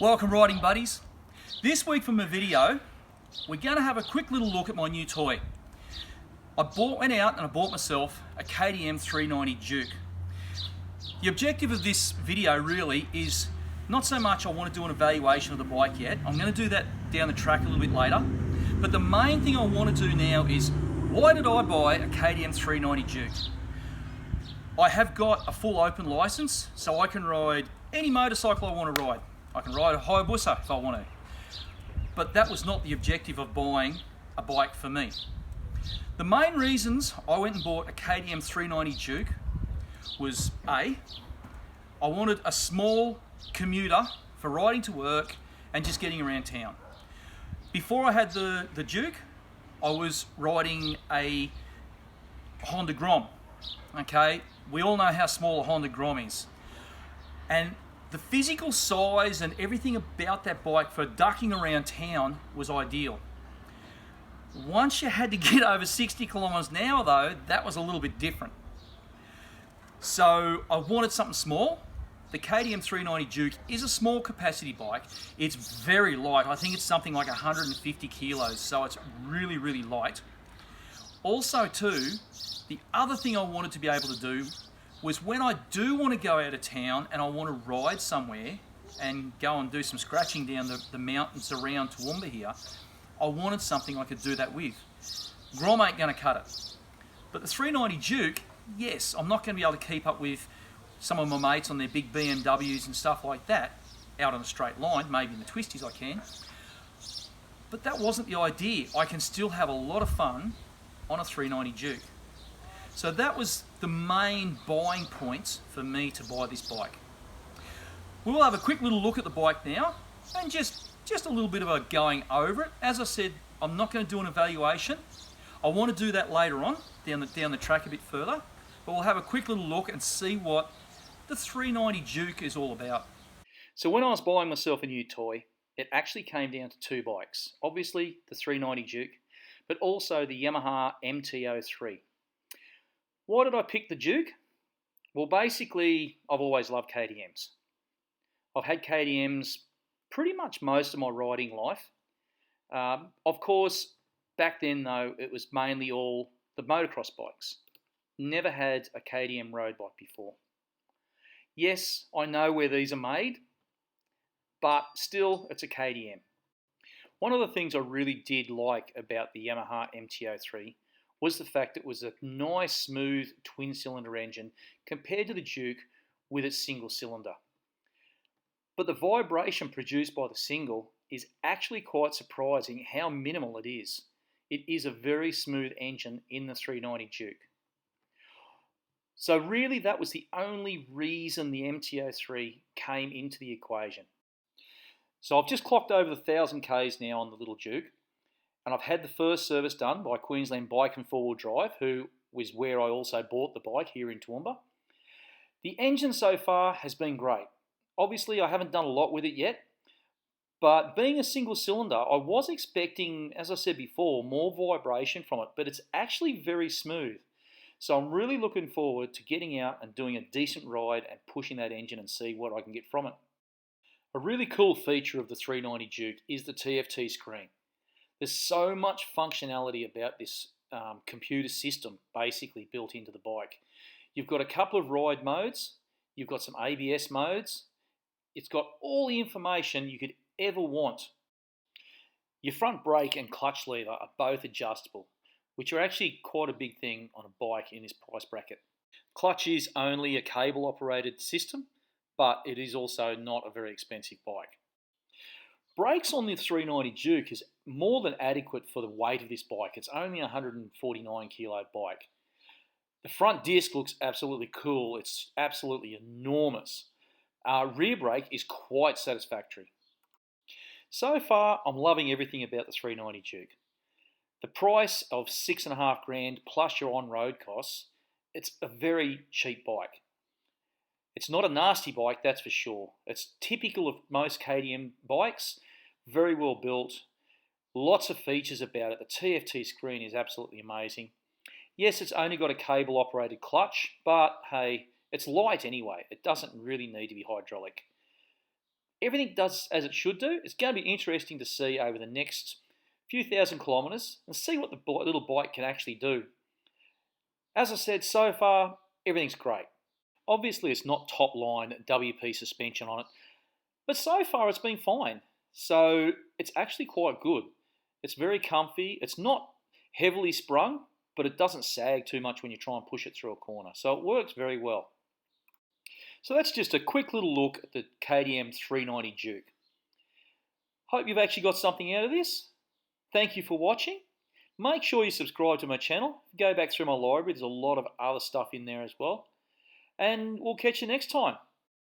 Welcome riding buddies. This week for my video, we're going to have a quick little look at my new toy. Went out and I bought myself a KTM 390 Duke. The objective of this video really is not so much I want to do an evaluation of the bike yet. I'm going to do that down the track a little bit later. But the main thing I want to do now is, why did I buy a KTM 390 Duke? I have got a full open license, so I can ride any motorcycle I want to ride. I can ride a Hayabusa if I want to. But that was not the objective of buying a bike for me. The main reasons I went and bought a KTM 390 Duke was I wanted a small commuter for riding to work and just getting around town. Before I had the Duke, I was riding a Honda Grom. Okay, we all know how small a Honda Grom is. And the physical size and everything about that bike for ducking around town was ideal. Once you had to get over 60 kilometers an hour though, that was a little bit different. So I wanted something small. The KTM 390 Duke is a small capacity bike. It's very light. I think it's something like 150 kilos, so it's really, really light. Also too, the other thing I wanted to be able to do was when I do want to go out of town and I want to ride somewhere and go and do some scratching down the mountains around Toowoomba here, I wanted something I could do that with. Grom ain't going to cut it. But the 390 Duke, yes, I'm not going to be able to keep up with some of my mates on their big BMWs and stuff like that out on a straight line. Maybe in the twisties I can. But that wasn't the idea. I can still have a lot of fun on a 390 Duke. So that was the main buying points for me to buy this bike. We'll have a quick little look at the bike now and just a little bit of a going over it. As I said, I'm not going to do an evaluation. I want to do that later on, down the track a bit further. But we'll have a quick little look and see what the 390 Duke is all about. So when I was buying myself a new toy, it actually came down to two bikes. Obviously the 390 Duke, but also the Yamaha MT-03. Why did I pick the Duke? Well, basically, I've always loved KTMs. I've had KTMs pretty much most of my riding life. Of course, back then though, it was mainly all the motocross bikes. Never had a KTM road bike before. Yes, I know where these are made, but still, it's a KTM. One of the things I really did like about the Yamaha MT-03 was the fact it was a nice, smooth twin-cylinder engine compared to the Duke with its single cylinder. But the vibration produced by the single is actually quite surprising how minimal it is. It is a very smooth engine in the 390 Duke. So really that was the only reason the MT-03 came into the equation. So I've just clocked over the 1,000 Ks now on the little Duke. And I've had the first service done by Queensland Bike and 4-Wheel Drive, who was where I also bought the bike here in Toowoomba. The engine so far has been great. Obviously, I haven't done a lot with it yet, but being a single cylinder, I was expecting, as I said before, more vibration from it, but it's actually very smooth. So I'm really looking forward to getting out and doing a decent ride and pushing that engine and see what I can get from it. A really cool feature of the 390 Duke is the TFT screen. There's so much functionality about this computer system basically built into the bike. You've got a couple of ride modes, you've got some ABS modes, it's got all the information you could ever want. Your front brake and clutch lever are both adjustable, which are actually quite a big thing on a bike in this price bracket. Clutch is only a cable operated system, but it is also not a very expensive bike. Brakes on the 390 Duke is more than adequate for the weight of this bike. It's only a 149 kilo bike. The front disc looks absolutely cool. It's absolutely enormous. Rear brake is quite satisfactory. So far, I'm loving everything about the 390 Duke. The price of $6,500 plus your on-road costs, it's a very cheap bike. It's not a nasty bike, that's for sure. It's typical of most KTM bikes, very well built, lots of features about it. The TFT screen is absolutely amazing. Yes, it's only got a cable operated clutch, but hey, it's light anyway. It doesn't really need to be hydraulic. everything does as it should do. It's going to be interesting to see over the next few thousand kilometres and see what the little bike can actually do. As I said, so far, everything's great. Obviously, it's not top line WP suspension on it, but so far it's been fine. So it's actually quite good. It's very comfy. It's not heavily sprung, but it doesn't sag too much when you try and push it through a corner. So it works very well. So that's just a quick little look at the KTM 390 Duke. Hope you've actually got something out of this. Thank you for watching. Make sure you subscribe to my channel. Go back through my library. There's a lot of other stuff in there as well. And we'll catch you next time.